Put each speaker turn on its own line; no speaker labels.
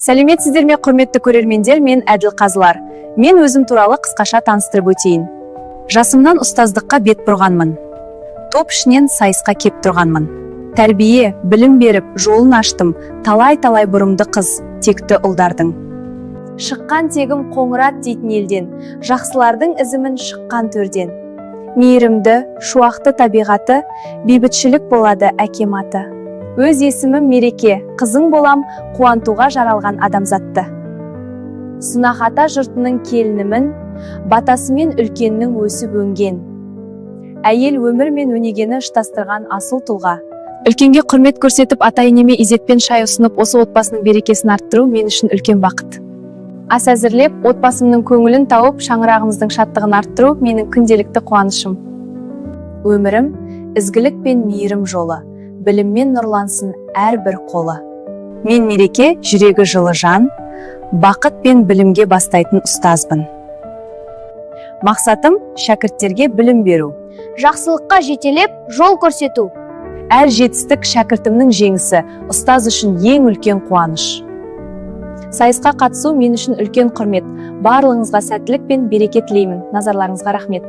Сәлеметсіздер ме, құрметті көрермендер, мен Әділ Қазылар. Мен өзім туралы қысқаша таныстырып өтейін. Жасымнан ұстаздыққа бет бұрғанмын. Топ ішінен сайысқа кеп тұрғанмын. Тәрбие, білім беріп, жолын аштым, талай-талай бұрымды қыз, текті ұлдардың. Шыққан тегім Қоңырат дейтін елден, жақсылардың ізімін шыққан төрден. Мейірімді, шуақты табиғаты, бейбітшілік болады әкем аты. Өз есімім Мереке, қызың болам, қуантуға жаралған адамзатты. Сынақ-ата жұртының келінімін, батасымен үлкеннің өсіп өнген. Әйел өмір мен өнегені ұштастырған асыл тұлға. Үлкенге құрмет көрсетіп, ата-енеме изетпен шай ұсынып, осы отбасының берекесін арттыру мен үшін үлкен бақыт. Ас әзірлеп, отбасымның көңілін тауып, шаңырағымыздың шаттығын арттыру менің күнделікті қуанышым. Өмірім ізгілік пен мейірім жолы, біліммен нұрлансын әрбір қолы. Мен Мереке, жүрегі жылы жан, бақыт пен білімге бастайтын ұстазбын. Мақсатым шәкірттерге білім беру.
Жақсылыққа жетелеп, жол көрсету.
Әр жетістік шәкіртімнің жеңісі, ұстаз үшін ең үлкен қуаныш. Сайысқа қатысу мен үшін үлкен құрмет. Барлығыңызға сәттілік пен береке тілеймін. Назарларыңызға рахмет.